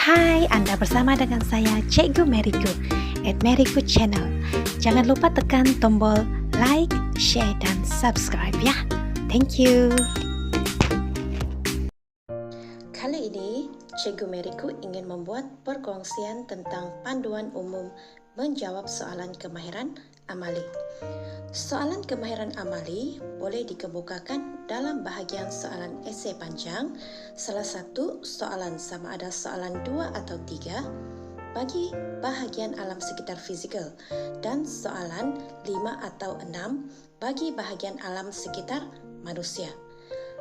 Hai, Anda bersama dengan saya Cikgu Meriku at Meriku Channel. Jangan lupa tekan tombol like, share dan subscribe ya. Thank you. Kali ini Cikgu Meriku ingin membuat perkongsian tentang panduan umum menjawab soalan kemahiran amali. Soalan kemahiran amali boleh dikemukakan dalam bahagian soalan esei panjang. Salah satu soalan sama ada soalan 2 atau 3 bagi bahagian alam sekitar fizikal dan soalan 5 atau 6 bagi bahagian alam sekitar manusia.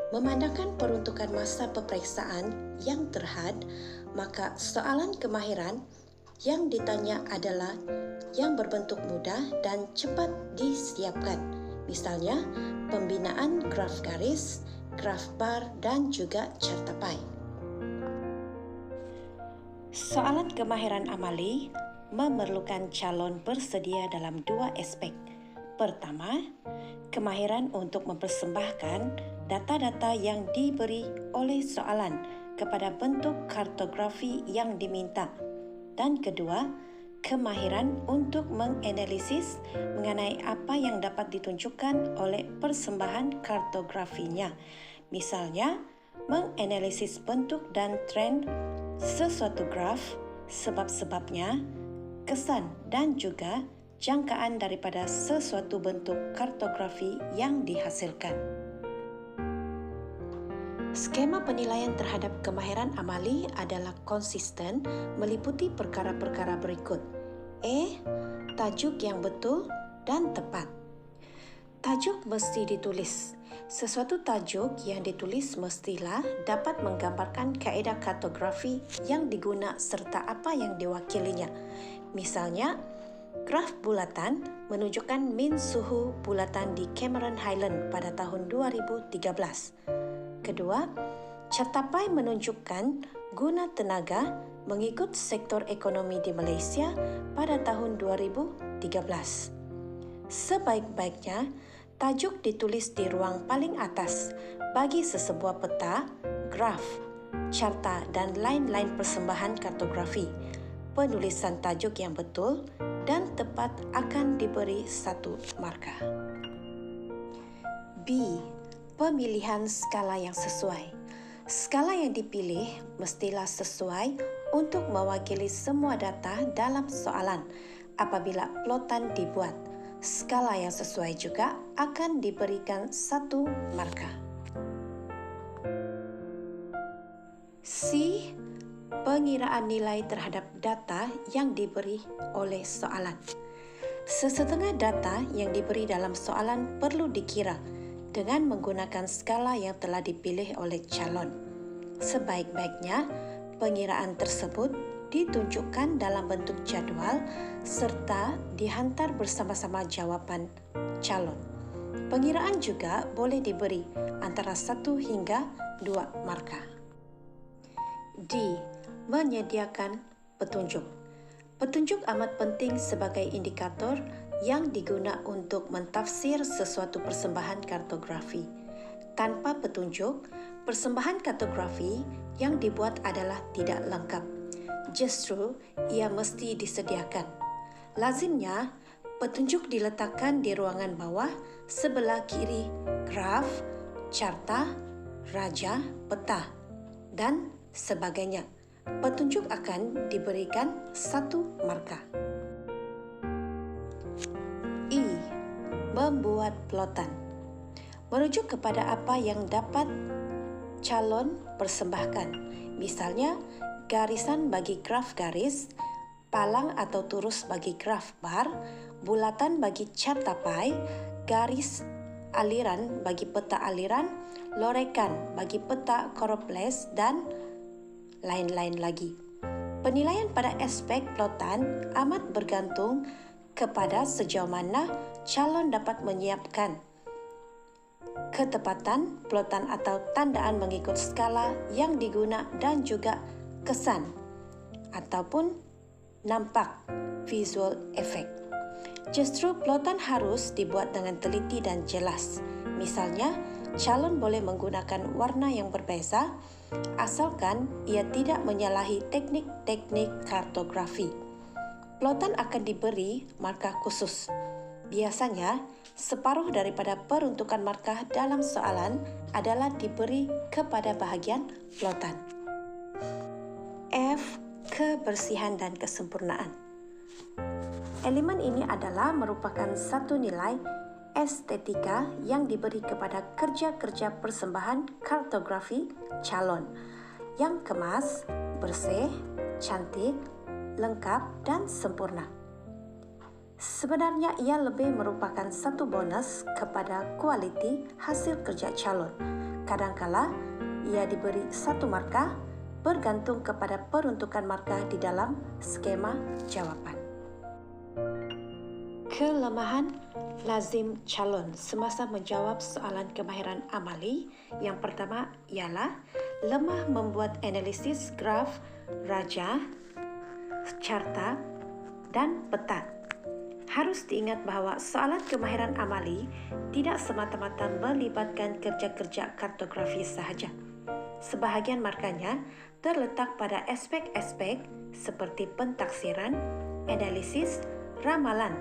Memandangkan peruntukan masa peperiksaan yang terhad, maka soalan kemahiran yang ditanya adalah yang berbentuk mudah dan cepat disiapkan. Misalnya, pembinaan graf garis, graf bar dan juga carta pai. Soalan kemahiran amali memerlukan calon bersedia dalam 2 aspek. Pertama, kemahiran untuk mempersembahkan data-data yang diberi oleh soalan kepada bentuk kartografi yang diminta. Dan kedua, kemahiran untuk menganalisis mengenai apa yang dapat ditunjukkan oleh persembahan kartografinya. Misalnya, menganalisis bentuk dan tren sesuatu graf, sebab-sebabnya, kesan dan juga jangkaan daripada sesuatu bentuk kartografi yang dihasilkan. Skema penilaian terhadap kemahiran amali adalah konsisten meliputi perkara-perkara berikut. Tajuk yang betul dan tepat. Tajuk mesti ditulis. Sesuatu tajuk yang ditulis mestilah dapat menggambarkan kaedah kartografi yang diguna serta apa yang diwakilinya. Misalnya, graf bulatan menunjukkan min suhu bulatan di Cameron Highland pada tahun 2013. Kedua, carta pai menunjukkan guna tenaga mengikut sektor ekonomi di Malaysia pada tahun 2013. Sebaik-baiknya, tajuk ditulis di ruang paling atas bagi sesebuah peta, graf, carta dan lain-lain persembahan kartografi. Penulisan tajuk yang betul dan tepat akan diberi 1 markah. B. Pemilihan skala yang sesuai. Skala yang dipilih mestilah sesuai untuk mewakili semua data dalam soalan. Apabila plotan dibuat, skala yang sesuai juga akan diberikan 1 markah. C. Pengiraan nilai terhadap data yang diberi oleh soalan. Sesetengah data yang diberi dalam soalan perlu dikira dengan menggunakan skala yang telah dipilih oleh calon. Sebaik-baiknya, pengiraan tersebut ditunjukkan dalam bentuk jadual serta dihantar bersama-sama jawapan calon. Pengiraan juga boleh diberi antara 1 hingga 2 markah. D. Menyediakan petunjuk. Petunjuk amat penting sebagai indikator yang diguna untuk mentafsir sesuatu persembahan kartografi. Tanpa petunjuk, persembahan kartografi yang dibuat adalah tidak lengkap. Justru, ia mesti disediakan. Lazimnya, petunjuk diletakkan di ruangan bawah sebelah kiri graf, carta, raja, peta, dan sebagainya. Petunjuk akan diberikan 1 markah. Membuat plotan. Merujuk kepada apa yang dapat calon persembahkan. Misalnya, garisan bagi graf garis, palang atau turus bagi graf bar, bulatan bagi carta pai, garis aliran bagi peta aliran, lorekan bagi peta choropleth dan lain-lain lagi. Penilaian pada aspek plotan amat bergantung kepada sejauh mana calon dapat menyiapkan ketepatan plotan atau tandaan mengikut skala yang diguna dan juga kesan ataupun nampak visual effect. Justru plotan harus dibuat dengan teliti dan jelas. Misalnya, calon boleh menggunakan warna yang berbeza asalkan ia tidak menyalahi teknik-teknik kartografi. Plotan akan diberi markah khusus. Biasanya, separuh daripada peruntukan markah dalam soalan adalah diberi kepada bahagian plotan. F. Kebersihan dan kesempurnaan. Elemen ini adalah merupakan satu nilai estetika yang diberi kepada kerja-kerja persembahan kartografi calon yang kemas, bersih, cantik, lengkap dan sempurna. Sebenarnya ia lebih merupakan satu bonus kepada kualiti hasil kerja calon. Kadangkala ia diberi satu markah bergantung kepada peruntukan markah di dalam skema jawapan. Kelemahan lazim calon semasa menjawab soalan kemahiran amali. Yang pertama ialah lemah membuat analisis graf, raja, carta dan peta. Harus diingat bahawa soalan kemahiran amali tidak semata-mata melibatkan kerja-kerja kartografi sahaja. Sebahagian markanya terletak pada aspek-aspek seperti pentaksiran, analisis, ramalan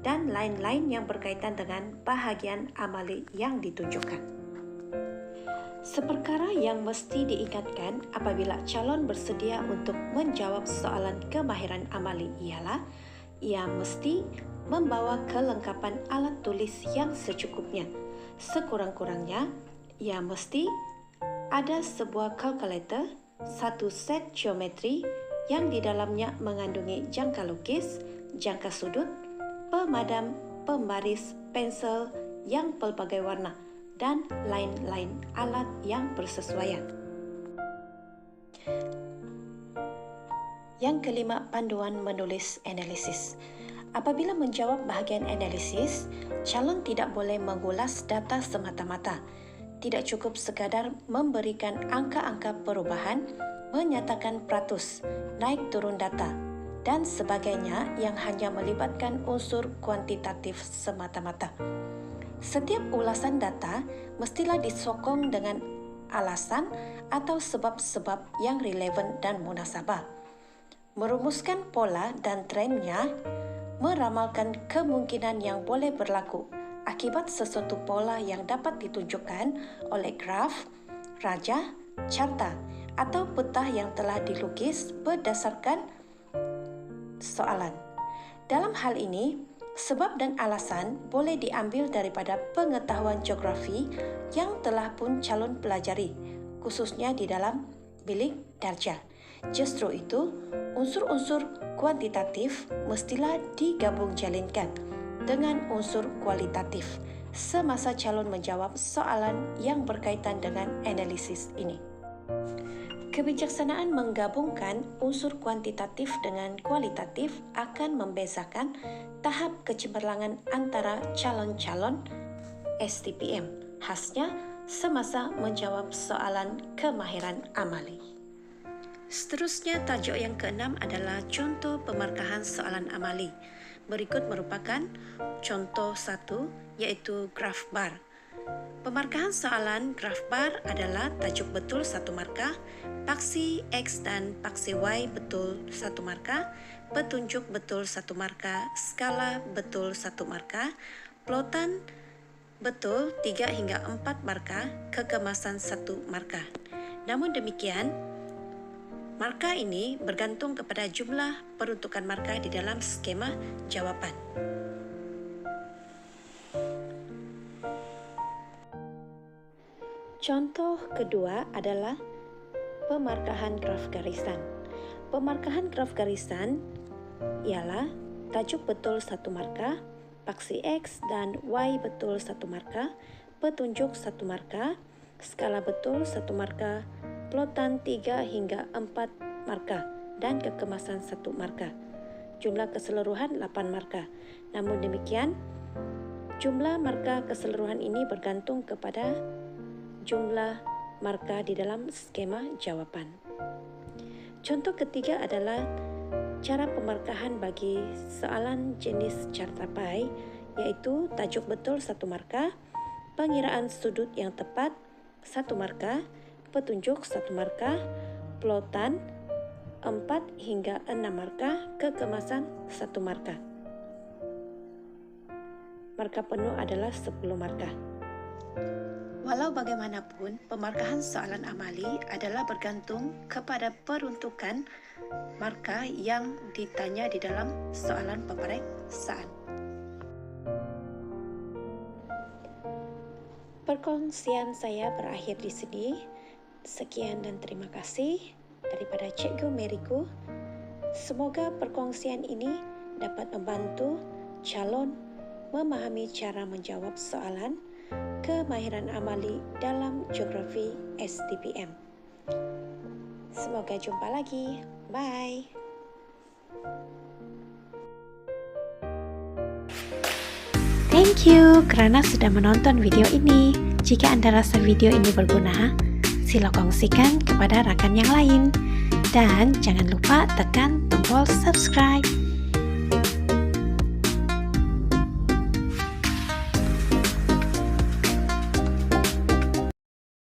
dan lain-lain yang berkaitan dengan bahagian amali yang ditunjukkan. Seperkara yang mesti diingatkan apabila calon bersedia untuk menjawab soalan kemahiran amali ialah ia mesti membawa kelengkapan alat tulis yang secukupnya. Sekurang-kurangnya, ia mesti ada sebuah kalkulator, satu set geometri yang di dalamnya mengandungi jangka lukis, jangka sudut, pemadam, pembaris, pensel yang pelbagai warna, dan lain-lain alat yang bersesuaian. Yang kelima, panduan menulis analisis. Apabila menjawab bahagian analisis, calon tidak boleh mengulas data semata-mata. Tidak cukup sekadar memberikan angka-angka perubahan, menyatakan peratus, naik turun data, dan sebagainya yang hanya melibatkan unsur kuantitatif semata-mata. Setiap ulasan data mestilah disokong dengan alasan atau sebab-sebab yang relevan dan munasabah. Merumuskan pola dan trennya, meramalkan kemungkinan yang boleh berlaku akibat sesuatu pola yang dapat ditunjukkan oleh graf, raja, carta atau peta yang telah dilukis berdasarkan soalan. Dalam hal ini, sebab dan alasan boleh diambil daripada pengetahuan geografi yang telah pun calon pelajari, khususnya di dalam bilik darjah. Justru itu, unsur-unsur kuantitatif mestilah digabung jalinkan dengan unsur kualitatif semasa calon menjawab soalan yang berkaitan dengan analisis ini. Kebijaksanaan menggabungkan unsur kuantitatif dengan kualitatif akan membezakan tahap kecemerlangan antara calon-calon STPM, khasnya semasa menjawab soalan kemahiran amali. Seterusnya, tajuk yang keenam adalah contoh pemarkahan soalan amali. Berikut merupakan contoh 1, iaitu graf bar. Pemarkahan soalan graf bar adalah tajuk betul 1 markah, paksi X dan paksi Y betul 1 markah, petunjuk betul 1 markah, skala betul 1 markah, plotan betul 3 hingga 4 markah, kekemasan 1 markah. Namun demikian, markah ini bergantung kepada jumlah peruntukan markah di dalam skema jawapan. Contoh kedua adalah pemarkahan graf garisan. Pemarkahan graf garisan ialah tajuk betul 1 markah, paksi X dan Y betul 1 markah, petunjuk 1 markah, skala betul 1 markah, plotan 3 hingga 4 markah dan kekemasan 1 markah. Jumlah keseluruhan 8 markah. Namun demikian, jumlah markah keseluruhan ini bergantung kepada jumlah markah di dalam skema jawapan. Contoh ketiga adalah cara pemarkahan bagi soalan jenis carta pie, iaitu tajuk betul 1 markah, pengiraan sudut yang tepat 1 markah, petunjuk 1 markah, plotan 4 hingga 6 markah, kekemasan 1 markah. Markah penuh adalah 10 markah. Walau bagaimanapun, pemarkahan soalan amali adalah bergantung kepada peruntukan markah yang ditanya di dalam soalan peperiksaan. Perkongsian saya berakhir di sini. Sekian dan terima kasih daripada Cikgu Meriku. Semoga perkongsian ini dapat membantu calon memahami cara menjawab soalan kemahiran amali dalam geografi STPM. Semoga jumpa lagi. Bye. Thank you kerana sudah menonton video ini. Jika Anda rasa video ini berguna, sila kongsikan kepada rakan yang lain. Dan jangan lupa tekan tombol subscribe.